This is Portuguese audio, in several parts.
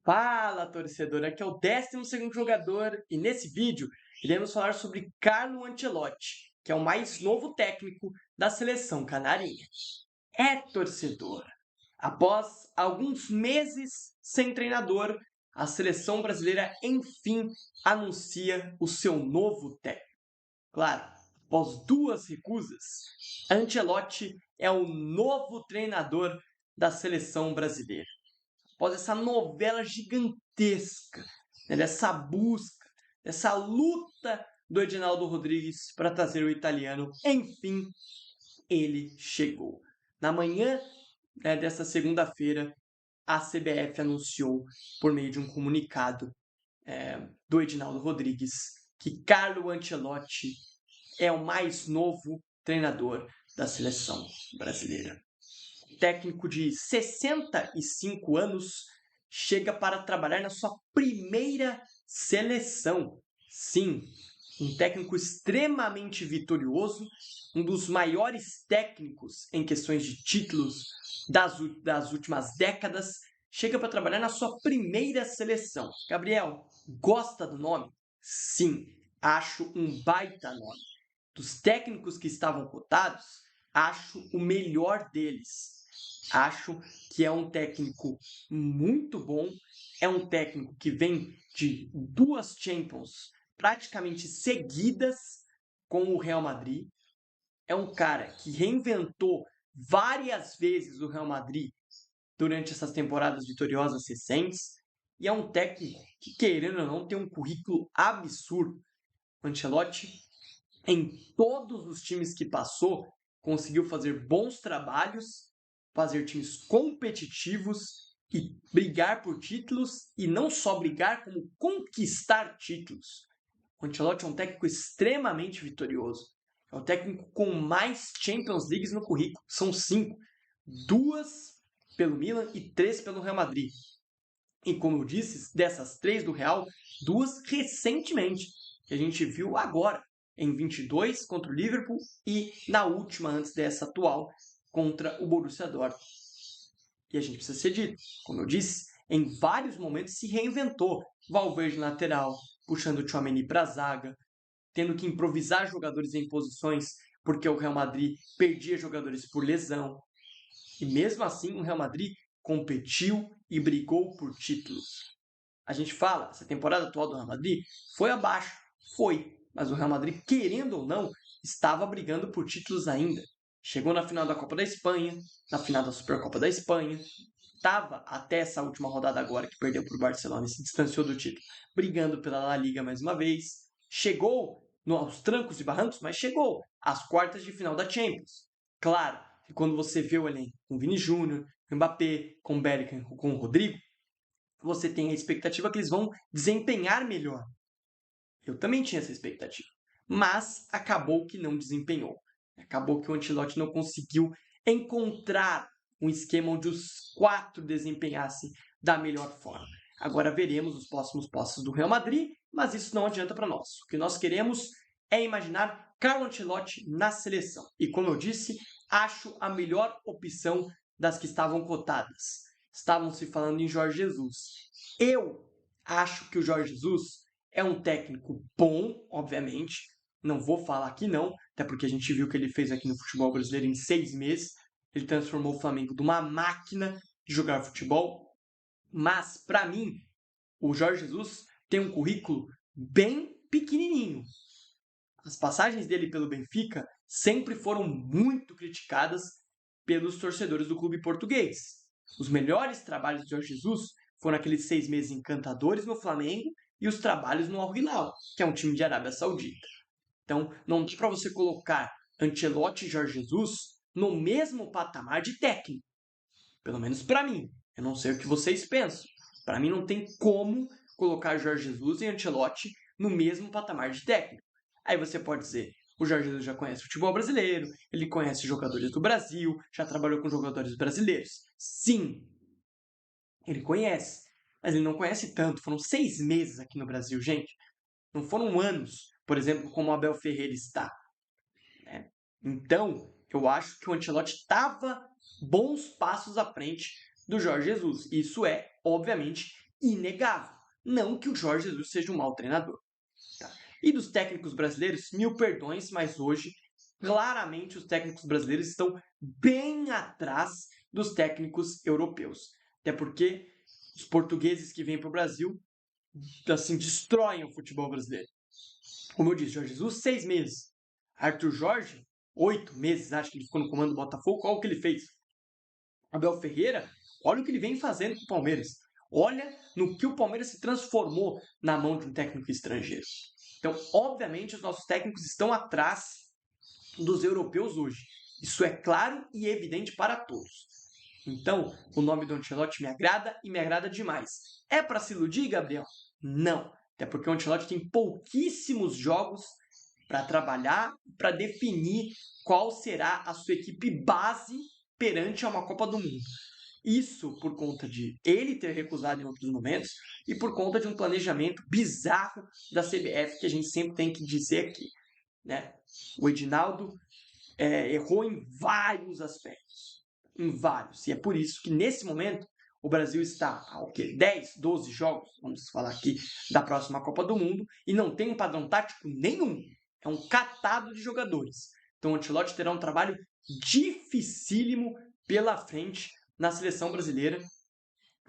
Fala, torcedor! Aqui é o 12º jogador e nesse vídeo iremos falar sobre Carlo Ancelotti, que é o mais novo técnico da seleção canarinha. Torcedor! Após alguns meses sem treinador, a seleção brasileira enfim anuncia o seu novo técnico. Claro, após 2 recusas, Ancelotti é o novo treinador da seleção brasileira. Após essa novela gigantesca, dessa busca, dessa luta do Edinaldo Rodrigues para trazer o italiano, enfim, ele chegou. Na manhã dessa segunda-feira, a CBF anunciou, por meio de um comunicado do Edinaldo Rodrigues, que Carlo Ancelotti é o mais novo treinador da seleção brasileira. Técnico de 65 anos chega para trabalhar na sua primeira seleção. Sim, um técnico extremamente vitorioso, um dos maiores técnicos em questões de títulos das últimas décadas, chega para trabalhar na sua primeira seleção. Gabriel, gosta do nome? Sim, acho um baita nome. Dos técnicos que estavam cotados, acho o melhor deles. Acho que é um técnico muito bom, é um técnico que vem de 2 Champions praticamente seguidas com o Real Madrid, é um cara que reinventou várias vezes o Real Madrid durante essas temporadas vitoriosas recentes, e é um técnico que, querendo ou não, tem um currículo absurdo. O Ancelotti, em todos os times que passou, conseguiu fazer bons trabalhos, fazer times competitivos e brigar por títulos, e não só brigar, como conquistar títulos. O Ancelotti é um técnico extremamente vitorioso. É o técnico com mais Champions Leagues no currículo. São 5. 2 pelo Milan e 3 pelo Real Madrid. E como eu disse, dessas 3 do Real, 2 recentemente, que a gente viu agora, em 22 contra o Liverpool e na última, antes dessa atual, contra o Borussia Dortmund. E a gente precisa ser dito, como eu disse, em vários momentos se reinventou. Valverde lateral, puxando o Tchouaméni para a zaga, tendo que improvisar jogadores em posições porque o Real Madrid perdia jogadores por lesão. E mesmo assim o Real Madrid competiu e brigou por títulos. A gente fala, essa temporada atual do Real Madrid foi abaixo, foi, mas o Real Madrid, querendo ou não, estava brigando por títulos ainda. Chegou na final da Copa da Espanha, na final da Supercopa da Espanha, estava até essa última rodada agora, que perdeu para o Barcelona e se distanciou do título, brigando pela La Liga mais uma vez. Chegou aos trancos e barrancos, mas chegou às quartas de final da Champions. Claro, que quando você vê o elenco com Vini Júnior, com Mbappé, com Bellingham, com o Rodrigo, você tem a expectativa que eles vão desempenhar melhor. Eu também tinha essa expectativa. Mas acabou que não desempenhou. Acabou que o Ancelotti não conseguiu encontrar um esquema onde os 4 desempenhassem da melhor forma. Agora veremos os próximos passos do Real Madrid, mas isso não adianta para nós. O que nós queremos é imaginar Carlo Ancelotti na seleção. E como eu disse, acho a melhor opção das que estavam cotadas. Estavam se falando em Jorge Jesus. Eu acho que o Jorge Jesus é um técnico bom, obviamente. Não vou falar que não, até porque a gente viu o que ele fez aqui no futebol brasileiro em 6 meses. Ele transformou o Flamengo de uma máquina de jogar futebol. Mas, para mim, o Jorge Jesus tem um currículo bem pequenininho. As passagens dele pelo Benfica sempre foram muito criticadas pelos torcedores do clube português. Os melhores trabalhos de Jorge Jesus foram aqueles 6 meses encantadores no Flamengo e os trabalhos no Al Hilal, que é um time de Arábia Saudita. Então, não dá para você colocar Ancelotti e Jorge Jesus no mesmo patamar de técnico. Pelo menos para mim. Eu não sei o que vocês pensam. Para mim não tem como colocar Jorge Jesus e Ancelotti no mesmo patamar de técnico. Aí você pode dizer, o Jorge Jesus já conhece o futebol brasileiro, ele conhece jogadores do Brasil, já trabalhou com jogadores brasileiros. Sim, ele conhece, mas ele não conhece tanto. Foram 6 meses aqui no Brasil, gente. Não foram anos, por exemplo, como o Abel Ferreira está. Né? Então, eu acho que o Ancelotti estava bons passos à frente do Jorge Jesus. Isso é, obviamente, inegável. Não que o Jorge Jesus seja um mau treinador. Tá? E dos técnicos brasileiros, mil perdões, mas hoje, claramente, os técnicos brasileiros estão bem atrás dos técnicos europeus. Até porque os portugueses que vêm para o Brasil, assim, destroem o futebol brasileiro. Como eu disse, Jorge Jesus, 6 meses. Arthur Jorge, 8 meses, acho que ele ficou no comando do Botafogo. Olha o que ele fez. Abel Ferreira, olha o que ele vem fazendo com o Palmeiras. Olha no que o Palmeiras se transformou na mão de um técnico estrangeiro. Então, obviamente, os nossos técnicos estão atrás dos europeus hoje. Isso é claro e evidente para todos. Então, o nome do Ancelotti me agrada e me agrada demais. É para se iludir, Gabriel? Não. Até porque o Ancelotti tem pouquíssimos jogos para trabalhar, para definir qual será a sua equipe base perante a uma Copa do Mundo. Isso por conta de ele ter recusado em outros momentos e por conta de um planejamento bizarro da CBF que a gente sempre tem que dizer aqui. Né? O Edinaldo errou em vários aspectos. Em vários. E é por isso que nesse momento o Brasil está a 10, 12 jogos, vamos falar aqui, da próxima Copa do Mundo e não tem um padrão tático nenhum. É um catado de jogadores. Então o Ancelotti terá um trabalho dificílimo pela frente na seleção brasileira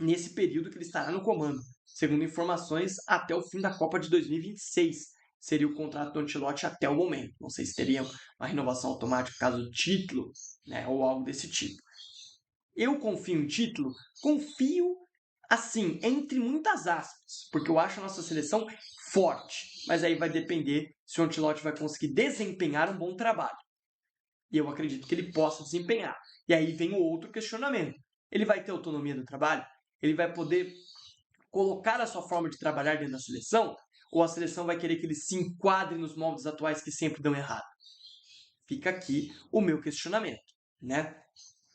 nesse período que ele estará no comando. Segundo informações, até o fim da Copa de 2026 seria o contrato do Ancelotti até o momento. Não sei se teria uma renovação automática caso do título, né, ou algo desse tipo. Eu confio em título? Confio, assim, entre muitas aspas, porque eu acho a nossa seleção forte. Mas aí vai depender se o Ancelotti vai conseguir desempenhar um bom trabalho. E eu acredito que ele possa desempenhar. E aí vem o outro questionamento. Ele vai ter autonomia do trabalho? Ele vai poder colocar a sua forma de trabalhar dentro da seleção? Ou a seleção vai querer que ele se enquadre nos moldes atuais que sempre dão errado? Fica aqui o meu questionamento, né?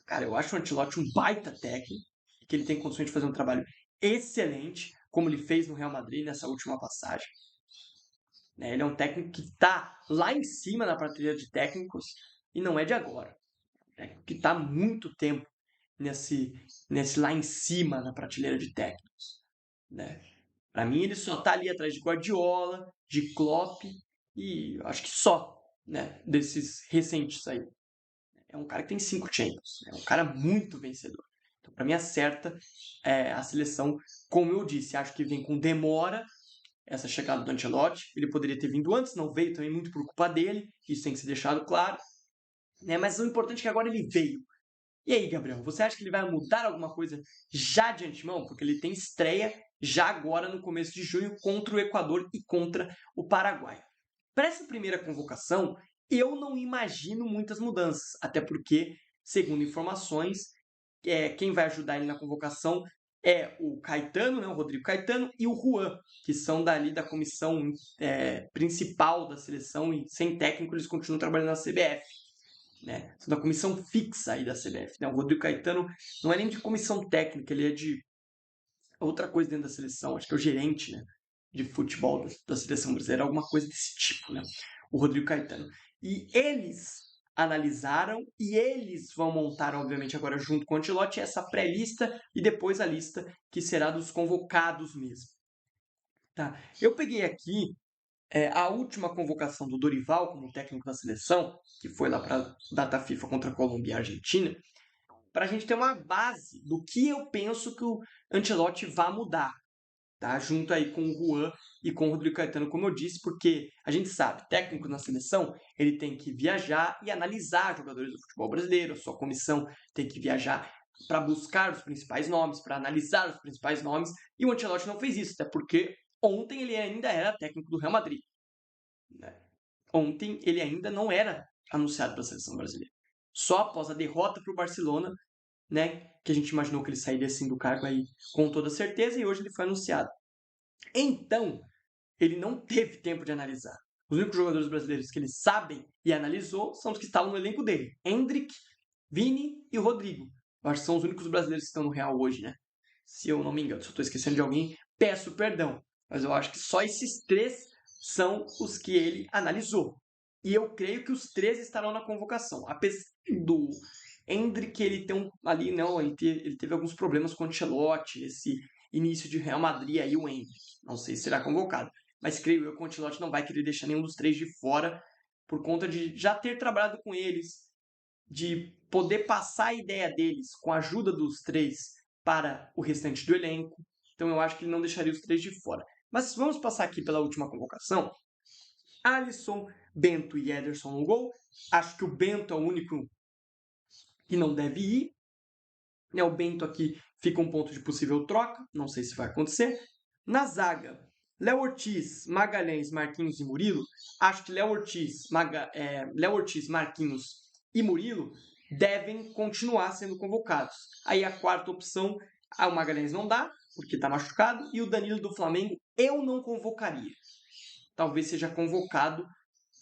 Cara, eu acho o Ancelotti um baita técnico, que ele tem condições de fazer um trabalho excelente, como ele fez no Real Madrid nessa última passagem. Ele é um técnico que está lá em cima na prateleira de técnicos e não é de agora. Que está há muito tempo nesse lá em cima na prateleira de técnicos. Né? Para mim, ele só está ali atrás de Guardiola, de Klopp e acho que só, né, desses recentes aí. É um cara que tem 5 Champions, é um cara muito vencedor. Então, para mim, acerta a seleção. Como eu disse, acho que vem com demora essa chegada do Ancelotti. Ele poderia ter vindo antes, não veio também muito por culpa dele, isso tem que ser deixado claro. Né? Mas o importante é que agora ele veio. E aí, Gabriel, você acha que ele vai mudar alguma coisa já de antemão? Porque ele tem estreia já agora no começo de junho contra o Equador e contra o Paraguai. Para essa primeira convocação, eu não imagino muitas mudanças, até porque, segundo informações, quem vai ajudar ele na convocação é o Caetano, né, o Rodrigo Caetano, e o Juan, que são dali da comissão principal da seleção, e sem técnico eles continuam trabalhando na CBF. Né? São da comissão fixa aí da CBF. Né? O Rodrigo Caetano não é nem de comissão técnica, ele é de outra coisa dentro da seleção, acho que é o gerente, né, de futebol da seleção brasileira, alguma coisa desse tipo, né? O Rodrigo Caetano. E eles analisaram e eles vão montar, obviamente, agora junto com o Ancelotti, essa pré-lista e depois a lista que será dos convocados mesmo. Tá? Eu peguei aqui a última convocação do Dorival como técnico da seleção, que foi lá para a data FIFA contra a Colômbia e a Argentina, para a gente ter uma base do que eu penso que o Ancelotti vai mudar, tá? Junto aí com o Juan e com o Rodrigo Caetano, como eu disse, porque a gente sabe, técnico na seleção, ele tem que viajar e analisar jogadores do futebol brasileiro, a sua comissão tem que viajar para buscar os principais nomes, para analisar os principais nomes, e o Ancelotti não fez isso, até porque ontem ele ainda era técnico do Real Madrid. Né? Ontem ele ainda não era anunciado para a seleção brasileira. Só após a derrota para o Barcelona, né, que a gente imaginou que ele sairia assim do cargo aí com toda certeza, e hoje ele foi anunciado. Então, ele não teve tempo de analisar. Os únicos jogadores brasileiros que ele sabe e analisou são os que estavam no elenco dele. Endrick, Vini e Rodrigo. Eu acho que são os únicos brasileiros que estão no Real hoje, né? Se eu não me engano. Se eu estou esquecendo de alguém, peço perdão. Mas eu acho que só esses 3 são os que ele analisou. E eu creio que os 3 estarão na convocação. Apesar do Endrick, ele tem ali, não, ele teve alguns problemas com o Ancelotti, início de Real Madrid aí o Endrick. Não sei se será convocado, mas creio eu que o Ancelotti não vai querer deixar nenhum dos três de fora por conta de já ter trabalhado com eles, de poder passar a ideia deles com a ajuda dos três para o restante do elenco. Então eu acho que ele não deixaria os três de fora. Mas vamos passar aqui pela última convocação. Alisson, Bento e Ederson no gol. Acho que o Bento é o único que não deve ir. O Bento aqui fica um ponto de possível troca. Não sei se vai acontecer. Na zaga, Léo Ortiz, Magalhães, Marquinhos e Murilo. Acho que Léo Ortiz, Marquinhos e Murilo devem continuar sendo convocados. Aí a quarta opção, o Magalhães não dá, porque está machucado, e o Danilo do Flamengo eu não convocaria. Talvez seja convocado,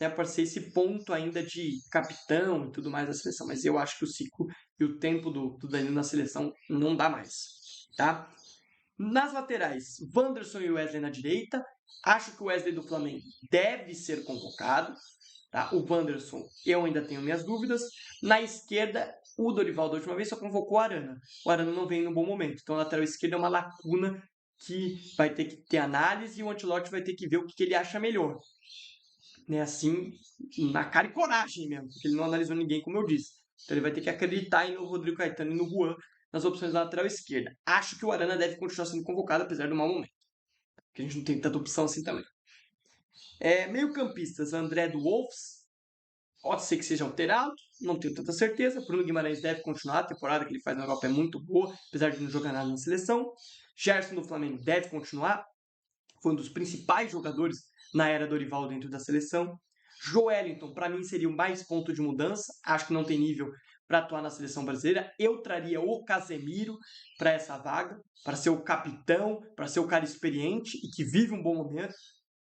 né, para ser esse ponto ainda de capitão e tudo mais da seleção, mas eu acho que o ciclo e o tempo do Danilo na seleção não dá mais, tá? Nas laterais, Wanderson e Wesley na direita. Acho que o Wesley do Flamengo deve ser convocado. Tá? O Wanderson, eu ainda tenho minhas dúvidas. Na esquerda, o Dorival da última vez só convocou o Arana. O Arana não vem no bom momento. Então, a lateral esquerda é uma lacuna que vai ter que ter análise e o Ancelotti vai ter que ver o que ele acha melhor. Né? Assim, na cara e coragem mesmo, porque ele não analisou ninguém, como eu disse. Então, ele vai ter que acreditar aí no Rodrigo Caetano e no Juan nas opções da lateral esquerda. Acho que o Arana deve continuar sendo convocado, apesar do mau momento. Porque a gente não tem tanta opção assim também. Meio-campistas, André do Wolves. Pode ser que seja alterado, não tenho tanta certeza. Bruno Guimarães deve continuar, a temporada que ele faz na Europa é muito boa, apesar de não jogar nada na seleção. Gerson do Flamengo deve continuar, foi um dos principais jogadores na era Dorival dentro da seleção. Joelinton, para mim, seria o mais ponto de mudança, acho que não tem nível para atuar na seleção brasileira. Eu traria o Casemiro para essa vaga, para ser o capitão, para ser o cara experiente e que vive um bom momento.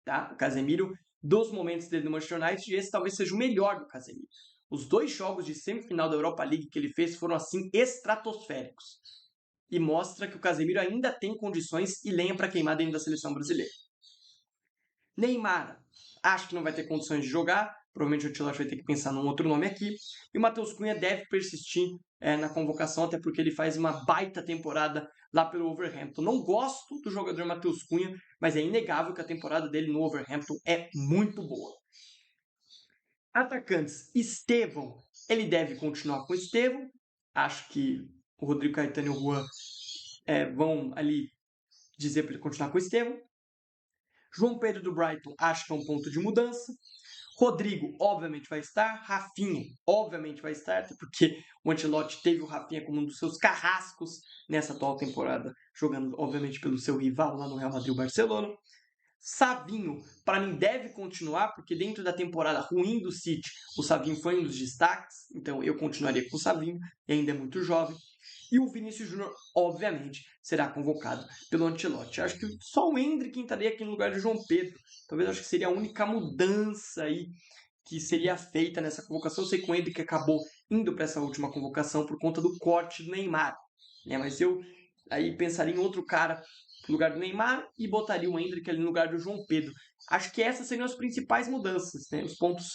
Tá? O Casemiro, dos momentos dele no Manchester United, esse talvez seja o melhor do Casemiro. Os 2 jogos de semifinal da Europa League que ele fez foram, assim, estratosféricos. E mostra que o Casemiro ainda tem condições e lenha para queimar dentro da seleção brasileira. Neymar, acho que não vai ter condições de jogar. Provavelmente o Ancelotti vai ter que pensar num outro nome aqui. E o Matheus Cunha deve persistir na convocação, até porque ele faz uma baita temporada lá pelo Wolverhampton. Não gosto do jogador Matheus Cunha, mas é inegável que a temporada dele no Wolverhampton é muito boa. Atacantes, Estevão, ele deve continuar com o Estevão. Acho que o Rodrigo Caetano e o Juan vão ali dizer para ele continuar com o Estevão. João Pedro do Brighton, acho que é um ponto de mudança. Rodrigo, obviamente, vai estar. Rafinha, obviamente, vai estar, porque o Ancelotti teve o Rafinha como um dos seus carrascos nessa atual temporada, jogando, obviamente, pelo seu rival lá no Real Madrid, o Barcelona. Savinho, para mim, deve continuar, porque dentro da temporada ruim do City, o Savinho foi um dos destaques, então eu continuaria com o Savinho, e ainda é muito jovem. E o Vinícius Júnior, obviamente, será convocado pelo Ancelotti. Acho que só o Endrick entraria aqui no lugar de João Pedro. Talvez acho que seria a única mudança aí que seria feita nessa convocação. Eu sei que o Endrick acabou indo para essa última convocação por conta do corte do Neymar. Né? Mas eu aí pensaria em outro cara no lugar do Neymar e botaria o Endrick ali no lugar do João Pedro. Acho que essas seriam as principais mudanças, né? Os pontos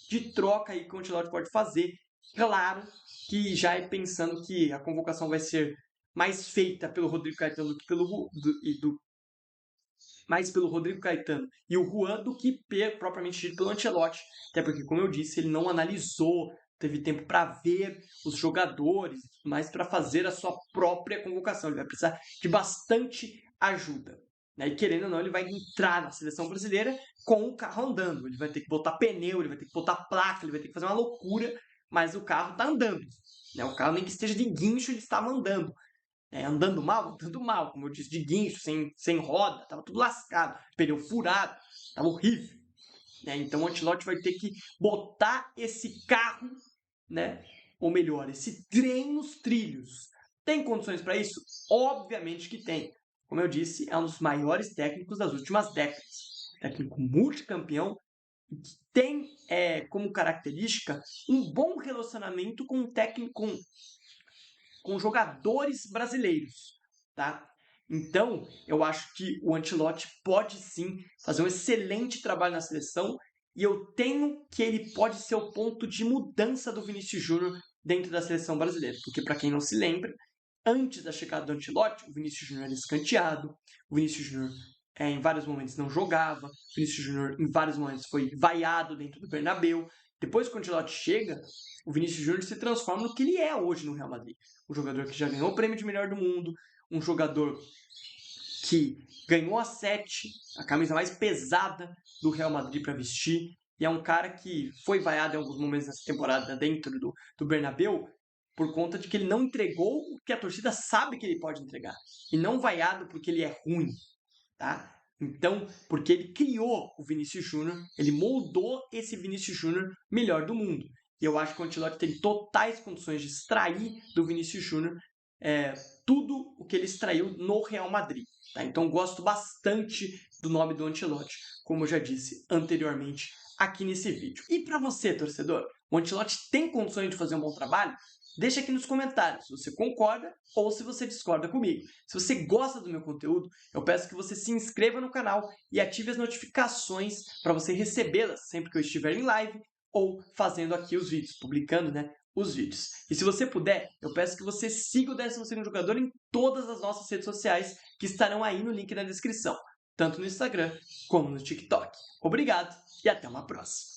de troca aí que o Ancelotti pode fazer. Claro que já é pensando que a convocação vai ser mais feita pelo Rodrigo Caetano do que mais pelo Rodrigo Caetano e o Juan do que propriamente dito pelo Ancelotti. Até porque, como eu disse, ele não analisou, teve tempo para ver os jogadores, mas para fazer a sua própria convocação. Ele vai precisar de bastante ajuda. Né? E querendo ou não, ele vai entrar na seleção brasileira com o carro andando. Ele vai ter que botar pneu, ele vai ter que botar placa, ele vai ter que fazer uma loucura, mas o carro está andando. Né? O carro, nem que esteja de guincho, ele está andando. Andando mal, como eu disse, de guincho, sem roda, estava tudo lascado, pneu furado, estava horrível. Então o Ancelotti vai ter que botar esse carro, né, ou melhor, esse trem nos trilhos. Tem condições para isso? Obviamente que tem. Como eu disse, é um dos maiores técnicos das últimas décadas. Técnico multicampeão, que tem como característica um bom relacionamento com o técnico, com jogadores brasileiros, tá? Então, eu acho que o Ancelotti pode sim fazer um excelente trabalho na seleção e eu tenho que ele pode ser o ponto de mudança do Vinícius Júnior dentro da seleção brasileira, porque para quem não se lembra, antes da chegada do Ancelotti, o Vinícius Júnior era escanteado, o Vinícius Júnior em vários momentos não jogava, o Vinícius Júnior em vários momentos foi vaiado dentro do Bernabéu. Depois que o Ancelotti chega, o Vinícius Júnior se transforma no que ele é hoje no Real Madrid. Um jogador que já ganhou o prêmio de melhor do mundo, um jogador que ganhou a 7, a camisa mais pesada do Real Madrid para vestir, e é um cara que foi vaiado em alguns momentos nessa temporada dentro do Bernabéu por conta de que ele não entregou o que a torcida sabe que ele pode entregar, e não vaiado porque ele é ruim, tá? Então, porque ele criou o Vinícius Júnior, ele moldou esse Vinícius Júnior melhor do mundo. E eu acho que o Ancelotti tem totais condições de extrair do Vinícius Júnior tudo o que ele extraiu no Real Madrid. Tá? Então, gosto bastante do nome do Ancelotti, como eu já disse anteriormente aqui nesse vídeo. E para você, torcedor, o Ancelotti tem condições de fazer um bom trabalho? Deixa aqui nos comentários se você concorda ou se você discorda comigo. Se você gosta do meu conteúdo, eu peço que você se inscreva no canal e ative as notificações para você recebê-las sempre que eu estiver em live ou fazendo aqui os vídeos, publicando, os vídeos. E se você puder, eu peço que você siga o 12º Jogador em todas as nossas redes sociais que estarão aí no link na descrição, tanto no Instagram como no TikTok. Obrigado e até uma próxima.